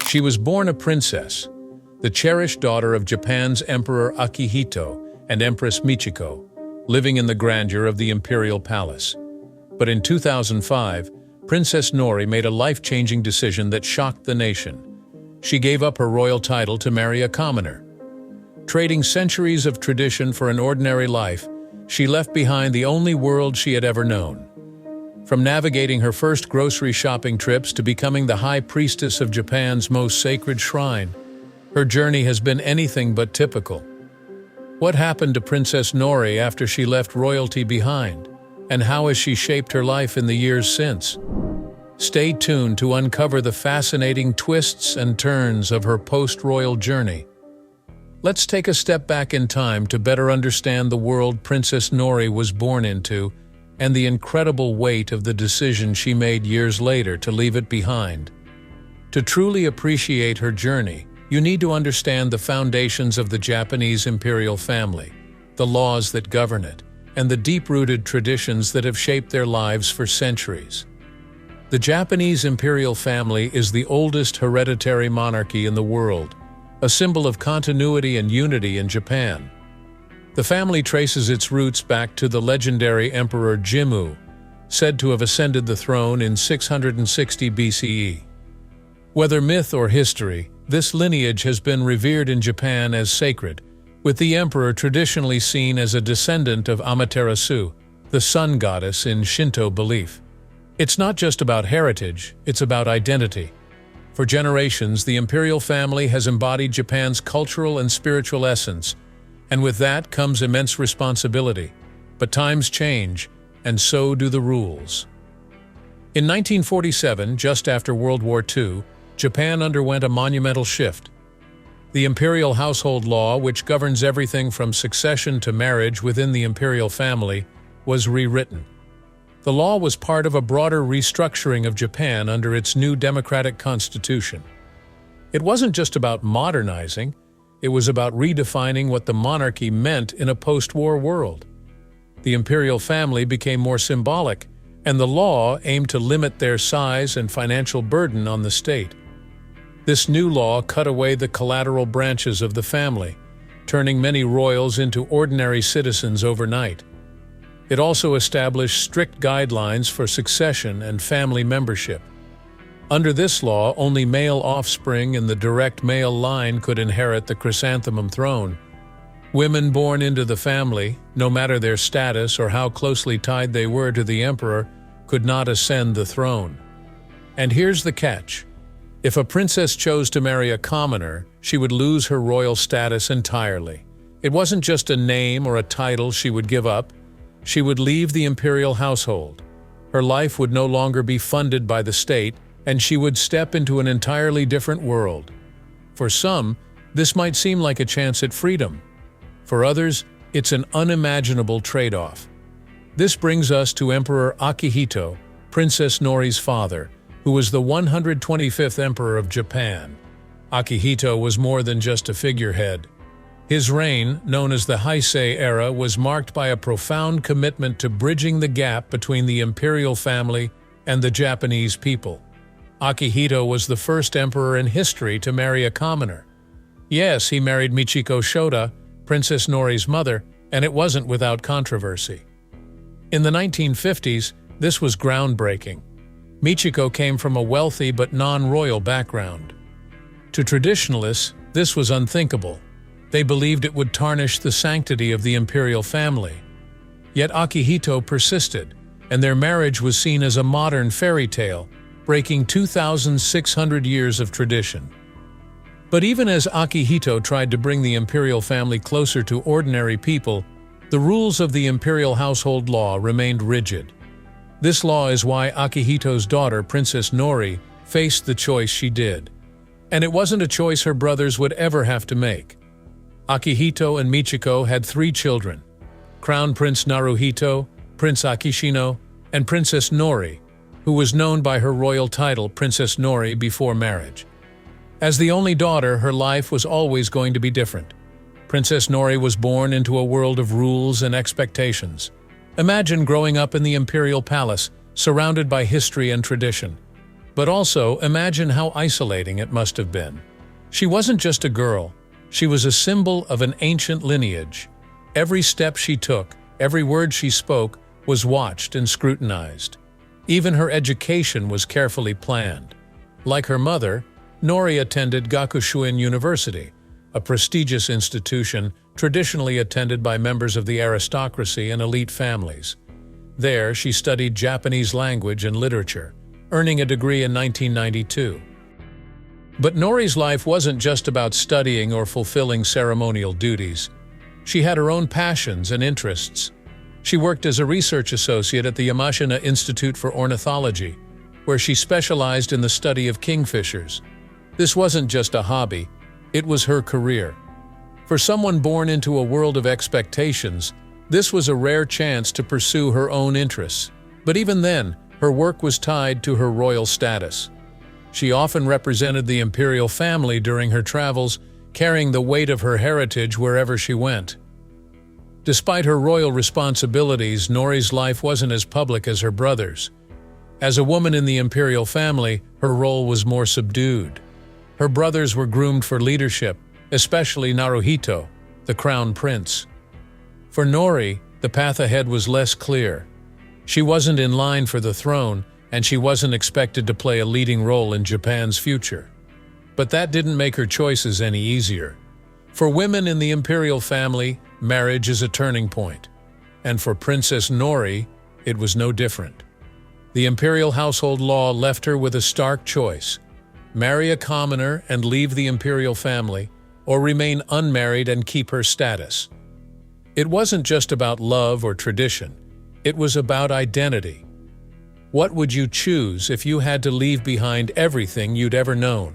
She was born a princess, the cherished daughter of Japan's Emperor Akihito and Empress Michiko, living in the grandeur of the Imperial Palace. But in 2005, Princess Nori made a life-changing decision that shocked the nation. She gave up her royal title to marry a commoner. Trading centuries of tradition for an ordinary life, she left behind the only world she had ever known. From navigating her first grocery shopping trips to becoming the high priestess of Japan's most sacred shrine, her journey has been anything but typical. What happened to Princess Nori after she left royalty behind, and how has she shaped her life in the years since? Stay tuned to uncover the fascinating twists and turns of her post-royal journey. Let's take a step back in time to better understand the world Princess Nori was born into and the incredible weight of the decision she made years later to leave it behind. To truly appreciate her journey, you need to understand the foundations of the Japanese imperial family, the laws that govern it, and the deep-rooted traditions that have shaped their lives for centuries. The Japanese imperial family is the oldest hereditary monarchy in the world, a symbol of continuity and unity in Japan. The family traces its roots back to the legendary Emperor Jimmu, said to have ascended the throne in 660 BCE. Whether myth or history, this lineage has been revered in Japan as sacred, with the emperor traditionally seen as a descendant of Amaterasu, the sun goddess in Shinto belief. It's not just about heritage, it's about identity. For generations, the imperial family has embodied Japan's cultural and spiritual essence, and with that comes immense responsibility. But times change, and so do the rules. In 1947, just after World War II, Japan underwent a monumental shift. The Imperial Household Law, which governs everything from succession to marriage within the imperial family, was rewritten. The law was part of a broader restructuring of Japan under its new democratic constitution. It wasn't just about modernizing, it was about redefining what the monarchy meant in a post-war world. The imperial family became more symbolic, and the law aimed to limit their size and financial burden on the state. This new law cut away the collateral branches of the family, turning many royals into ordinary citizens overnight. It also established strict guidelines for succession and family membership. Under this law, only male offspring in the direct male line could inherit the chrysanthemum throne. Women born into the family, no matter their status or how closely tied they were to the emperor, could not ascend the throne. And here's the catch. If a princess chose to marry a commoner, she would lose her royal status entirely. It wasn't just a name or a title she would give up. She would leave the imperial household. Her life would no longer be funded by the state, and she would step into an entirely different world. For some, this might seem like a chance at freedom. For others, it's an unimaginable trade-off. This brings us to Emperor Akihito, Princess Nori's father, who was the 125th Emperor of Japan. Akihito was more than just a figurehead. His reign, known as the Heisei era, was marked by a profound commitment to bridging the gap between the imperial family and the Japanese people. Akihito was the first emperor in history to marry a commoner. Yes, he married Michiko Shota, Princess Nori's mother, and it wasn't without controversy. In the 1950s, this was groundbreaking. Michiko came from a wealthy but non-royal background. To traditionalists, this was unthinkable. They believed it would tarnish the sanctity of the imperial family. Yet Akihito persisted, and their marriage was seen as a modern fairy tale, breaking 2,600 years of tradition. But even as Akihito tried to bring the imperial family closer to ordinary people, the rules of the Imperial Household Law remained rigid. This law is why Akihito's daughter, Princess Nori, faced the choice she did. And it wasn't a choice her brothers would ever have to make. Akihito and Michiko had 3 children: Crown Prince Naruhito, Prince Akishino, and Princess Nori, who was known by her royal title Princess Nori before marriage. As the only daughter, her life was always going to be different. Princess Nori was born into a world of rules and expectations. Imagine growing up in the imperial palace, surrounded by history and tradition. But also, imagine how isolating it must have been. She wasn't just a girl, she was a symbol of an ancient lineage. Every step she took, every word she spoke, was watched and scrutinized. Even her education was carefully planned. Like her mother, Nori attended Gakushuin University, a prestigious institution traditionally attended by members of the aristocracy and elite families. There, she studied Japanese language and literature, earning a degree in 1992. But Nori's life wasn't just about studying or fulfilling ceremonial duties. She had her own passions and interests. She worked as a research associate at the Yamashina Institute for Ornithology, where she specialized in the study of kingfishers. This wasn't just a hobby, it was her career. For someone born into a world of expectations, this was a rare chance to pursue her own interests. But even then, her work was tied to her royal status. She often represented the imperial family during her travels, carrying the weight of her heritage wherever she went. Despite her royal responsibilities, Nori's life wasn't as public as her brother's. As a woman in the imperial family, her role was more subdued. Her brothers were groomed for leadership, especially Naruhito, the crown prince. For Nori, the path ahead was less clear. She wasn't in line for the throne, and she wasn't expected to play a leading role in Japan's future. But that didn't make her choices any easier. For women in the imperial family, marriage is a turning point. And for Princess Nori, it was no different. The Imperial Household Law left her with a stark choice: marry a commoner and leave the imperial family, or remain unmarried and keep her status. It wasn't just about love or tradition, it was about identity. What would you choose if you had to leave behind everything you'd ever known?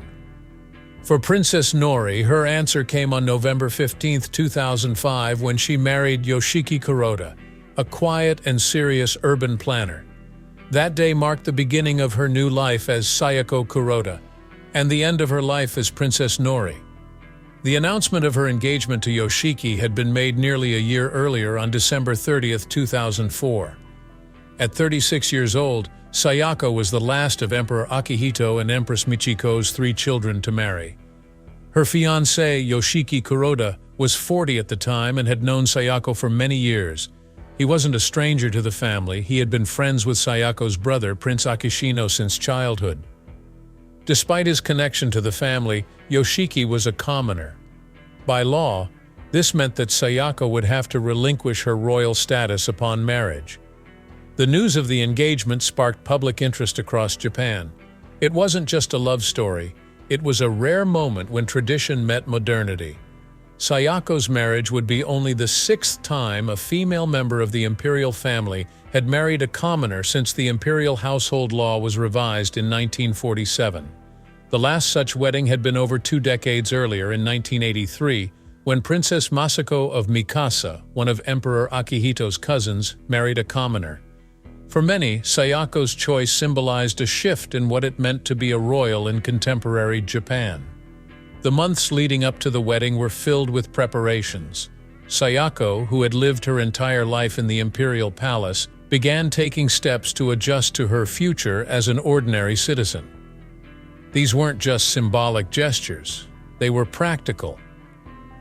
For Princess Nori, her answer came on November 15, 2005, when she married Yoshiki Kuroda, a quiet and serious urban planner. That day marked the beginning of her new life as Sayako Kuroda, and the end of her life as Princess Nori. The announcement of her engagement to Yoshiki had been made nearly a year earlier on December 30, 2004. At 36 years old, Sayako was the last of Emperor Akihito and Empress Michiko's 3 children to marry. Her fiancé, Yoshiki Kuroda, was 40 at the time and had known Sayako for many years. He wasn't a stranger to the family. He had been friends with Sayako's brother, Prince Akishino, since childhood. Despite his connection to the family, Yoshiki was a commoner. By law, this meant that Sayako would have to relinquish her royal status upon marriage. The news of the engagement sparked public interest across Japan. It wasn't just a love story, it was a rare moment when tradition met modernity. Sayako's marriage would be only the 6th time a female member of the imperial family had married a commoner since the Imperial Household Law was revised in 1947. The last such wedding had been over 2 decades earlier in 1983, when Princess Masako of Mikasa, one of Emperor Akihito's cousins, married a commoner. For many, Sayako's choice symbolized a shift in what it meant to be a royal in contemporary Japan. The months leading up to the wedding were filled with preparations. Sayako, who had lived her entire life in the imperial palace, began taking steps to adjust to her future as an ordinary citizen. These weren't just symbolic gestures, they were practical.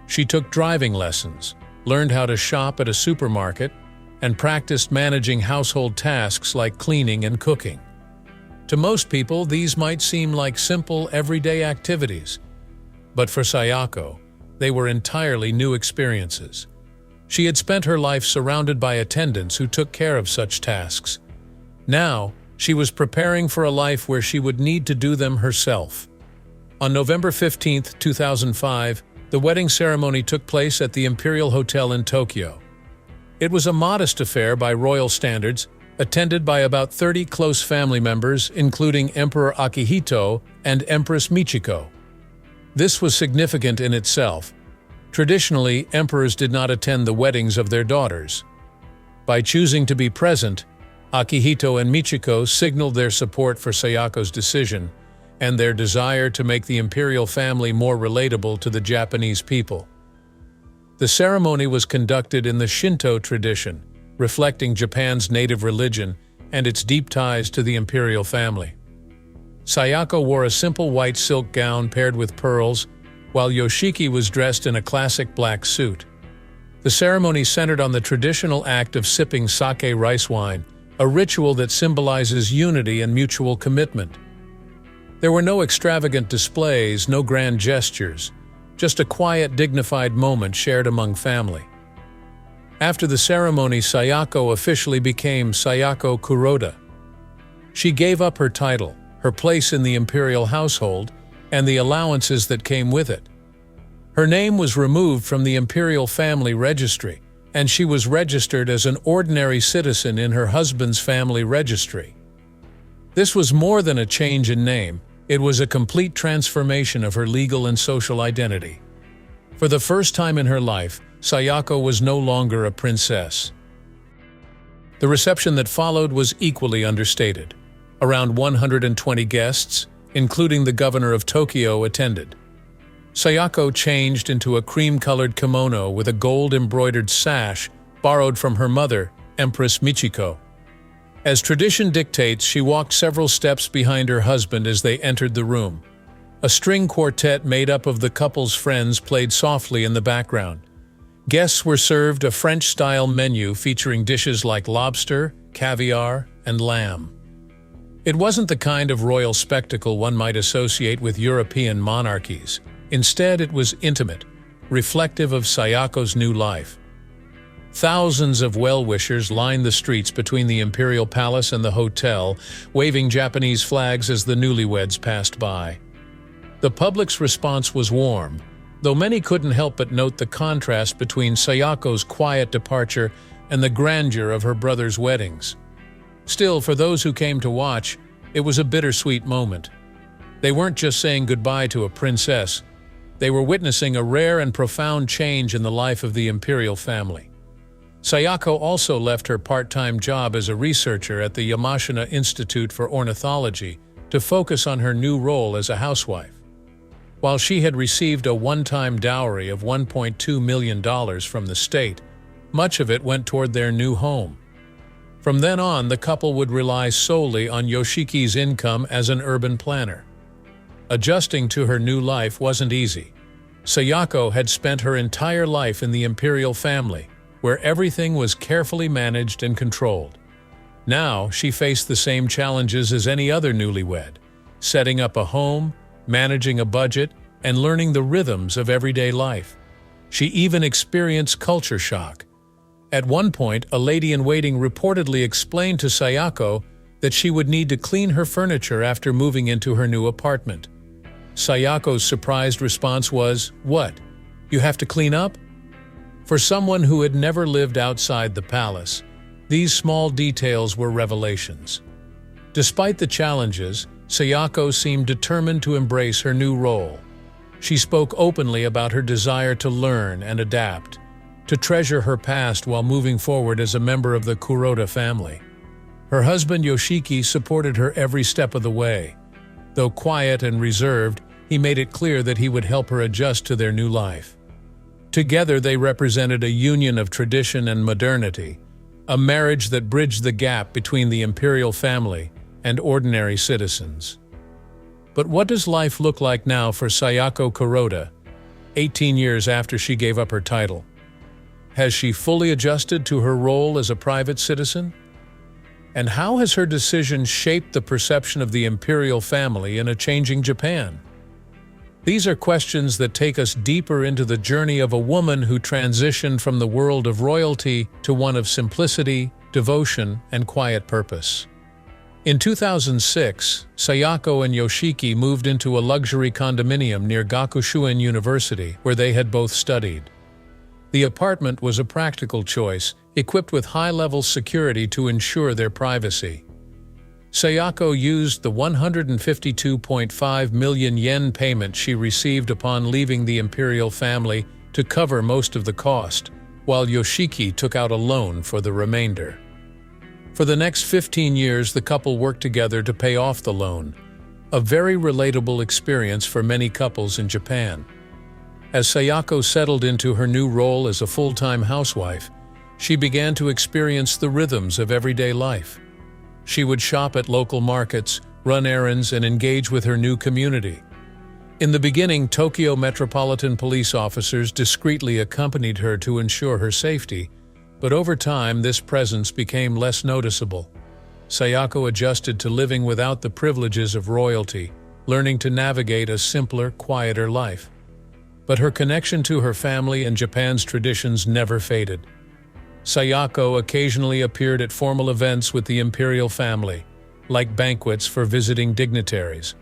She took driving lessons, learned how to shop at a supermarket, and practiced managing household tasks like cleaning and cooking. To most people, these might seem like simple, everyday activities. But for Sayako, they were entirely new experiences. She had spent her life surrounded by attendants who took care of such tasks. Now, she was preparing for a life where she would need to do them herself. On November 15, 2005, the wedding ceremony took place at the Imperial Hotel in Tokyo. It was a modest affair by royal standards, attended by about 30 close family members, including Emperor Akihito and Empress Michiko. This was significant in itself. Traditionally, emperors did not attend the weddings of their daughters. By choosing to be present, Akihito and Michiko signaled their support for Sayako's decision and their desire to make the imperial family more relatable to the Japanese people. The ceremony was conducted in the Shinto tradition, reflecting Japan's native religion and its deep ties to the imperial family. Sayako wore a simple white silk gown paired with pearls, while Yoshiki was dressed in a classic black suit. The ceremony centered on the traditional act of sipping sake rice wine, a ritual that symbolizes unity and mutual commitment. There were no extravagant displays, no grand gestures, just a quiet, dignified moment shared among family. After the ceremony, Sayako officially became Sayako Kuroda. She gave up her title, her place in the imperial household, and the allowances that came with it. Her name was removed from the imperial family registry, and she was registered as an ordinary citizen in her husband's family registry. This was more than a change in name, it was a complete transformation of her legal and social identity. For the first time in her life, Sayako was no longer a princess. The reception that followed was equally understated. Around 120 guests, including the governor of Tokyo, attended. Sayako changed into a cream-colored kimono with a gold-embroidered sash borrowed from her mother, Empress Michiko. As tradition dictates, she walked several steps behind her husband as they entered the room. A string quartet made up of the couple's friends played softly in the background. Guests were served a French-style menu featuring dishes like lobster, caviar, and lamb. It wasn't the kind of royal spectacle one might associate with European monarchies. Instead, it was intimate, reflective of Sayako's new life. Thousands of well-wishers lined the streets between the imperial palace and the hotel, waving Japanese flags as the newlyweds passed by. The public's response was warm, though many couldn't help but note the contrast between Sayako's quiet departure and the grandeur of her brother's weddings. Still, for those who came to watch, it was a bittersweet moment. They weren't just saying goodbye to a princess, they were witnessing a rare and profound change in the life of the imperial family. Sayako also left her part-time job as a researcher at the Yamashina Institute for Ornithology to focus on her new role as a housewife. While she had received a one-time dowry of $1.2 million from the state, much of it went toward their new home. From then on, the couple would rely solely on Yoshiki's income as an urban planner. Adjusting to her new life wasn't easy. Sayako had spent her entire life in the imperial family, where everything was carefully managed and controlled. Now, she faced the same challenges as any other newlywed, setting up a home, managing a budget, and learning the rhythms of everyday life. She even experienced culture shock. At one point, a lady-in-waiting reportedly explained to Sayako that she would need to clean her furniture after moving into her new apartment. Sayako's surprised response was, "What? You have to clean up?" For someone who had never lived outside the palace, these small details were revelations. Despite the challenges, Sayako seemed determined to embrace her new role. She spoke openly about her desire to learn and adapt, to treasure her past while moving forward as a member of the Kuroda family. Her husband Yoshiki supported her every step of the way. Though quiet and reserved, he made it clear that he would help her adjust to their new life. Together they represented a union of tradition and modernity, a marriage that bridged the gap between the imperial family and ordinary citizens. But what does life look like now for Sayako Kuroda, 18 years after she gave up her title? Has she fully adjusted to her role as a private citizen? And how has her decision shaped the perception of the imperial family in a changing Japan? These are questions that take us deeper into the journey of a woman who transitioned from the world of royalty to one of simplicity, devotion, and quiet purpose. In 2006, Sayako and Yoshiki moved into a luxury condominium near Gakushuen University, where they had both studied. The apartment was a practical choice, equipped with high-level security to ensure their privacy. Sayako used the 152.5 million yen payment she received upon leaving the imperial family to cover most of the cost, while Yoshiki took out a loan for the remainder. For the next 15 years, the couple worked together to pay off the loan, a very relatable experience for many couples in Japan. As Sayako settled into her new role as a full-time housewife, she began to experience the rhythms of everyday life. She would shop at local markets, run errands, and engage with her new community. In the beginning, Tokyo Metropolitan Police officers discreetly accompanied her to ensure her safety, but over time this presence became less noticeable. Sayako adjusted to living without the privileges of royalty, learning to navigate a simpler, quieter life. But her connection to her family and Japan's traditions never faded. Sayako occasionally appeared at formal events with the imperial family, like banquets for visiting dignitaries.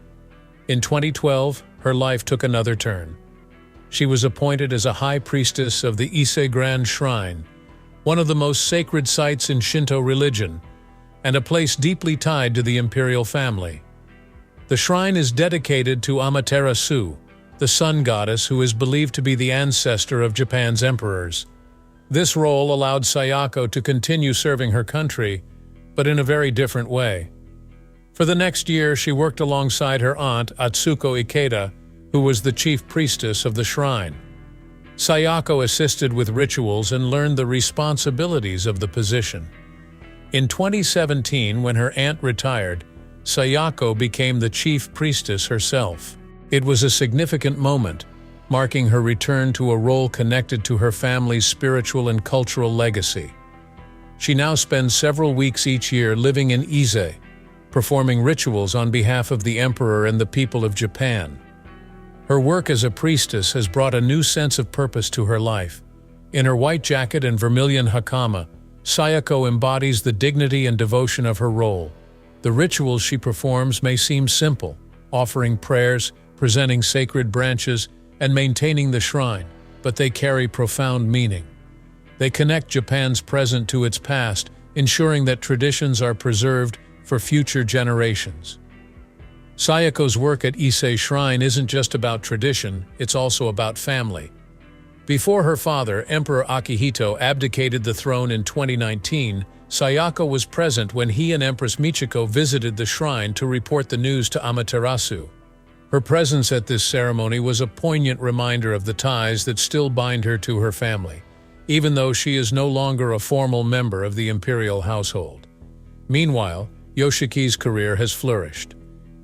In 2012, her life took another turn. She was appointed as a high priestess of the Ise Grand Shrine, one of the most sacred sites in Shinto religion, and a place deeply tied to the imperial family. The shrine is dedicated to Amaterasu, the sun goddess who is believed to be the ancestor of Japan's emperors. This role allowed Sayako to continue serving her country, but in a very different way. For the next year, she worked alongside her aunt, Atsuko Ikeda, who was the chief priestess of the shrine. Sayako assisted with rituals and learned the responsibilities of the position. In 2017, when her aunt retired, Sayako became the chief priestess herself. It was a significant moment, marking her return to a role connected to her family's spiritual and cultural legacy. She now spends several weeks each year living in Ise, performing rituals on behalf of the emperor and the people of Japan. Her work as a priestess has brought a new sense of purpose to her life. In her white jacket and vermilion hakama, Sayako embodies the dignity and devotion of her role. The rituals she performs may seem simple, offering prayers, presenting sacred branches, and maintaining the shrine, but they carry profound meaning. They connect Japan's present to its past, ensuring that traditions are preserved for future generations. Sayako's work at Ise Shrine isn't just about tradition, it's also about family. Before her father, Emperor Akihito, abdicated the throne in 2019, Sayako was present when he and Empress Michiko visited the shrine to report the news to Amaterasu. Her presence at this ceremony was a poignant reminder of the ties that still bind her to her family, even though she is no longer a formal member of the imperial household. Meanwhile, Yoshiki's career has flourished.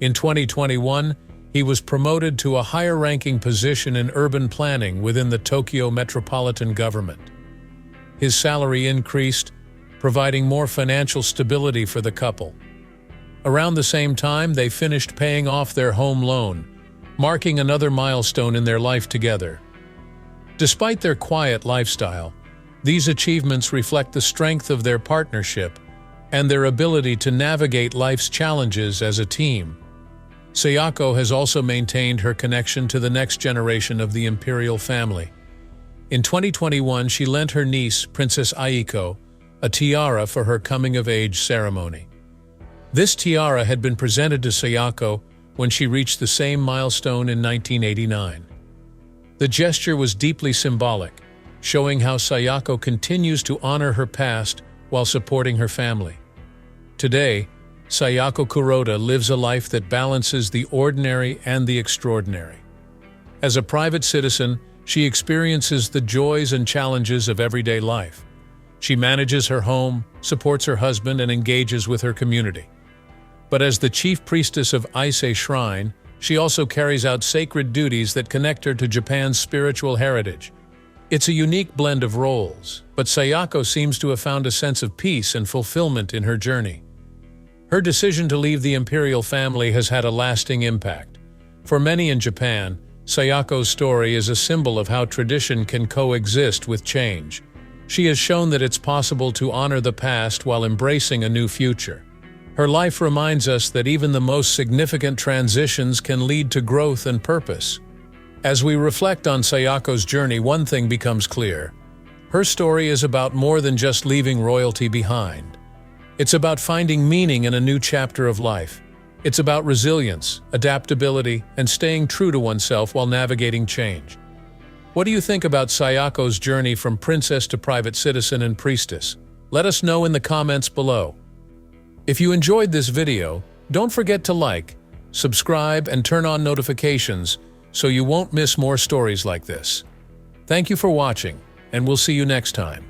In 2021, he was promoted to a higher-ranking position in urban planning within the Tokyo metropolitan government. His salary increased, providing more financial stability for the couple. Around the same time, they finished paying off their home loan, marking another milestone in their life together. Despite their quiet lifestyle, these achievements reflect the strength of their partnership and their ability to navigate life's challenges as a team. Sayako has also maintained her connection to the next generation of the imperial family. In 2021, she lent her niece, Princess Aiko, a tiara for her coming-of-age ceremony. This tiara had been presented to Sayako when she reached the same milestone in 1989. The gesture was deeply symbolic, showing how Sayako continues to honor her past while supporting her family. Today, Sayako Kuroda lives a life that balances the ordinary and the extraordinary. As a private citizen, she experiences the joys and challenges of everyday life. She manages her home, supports her husband, and engages with her community. But as the chief priestess of Ise Shrine, she also carries out sacred duties that connect her to Japan's spiritual heritage. It's a unique blend of roles, but Sayako seems to have found a sense of peace and fulfillment in her journey. Her decision to leave the imperial family has had a lasting impact. For many in Japan, Sayako's story is a symbol of how tradition can coexist with change. She has shown that it's possible to honor the past while embracing a new future. Her life reminds us that even the most significant transitions can lead to growth and purpose. As we reflect on Sayako's journey, one thing becomes clear. Her story is about more than just leaving royalty behind. It's about finding meaning in a new chapter of life. It's about resilience, adaptability, and staying true to oneself while navigating change. What do you think about Sayako's journey from princess to private citizen and priestess? Let us know in the comments below. If you enjoyed this video, don't forget to like, subscribe, and turn on notifications so you won't miss more stories like this. Thank you for watching, and we'll see you next time.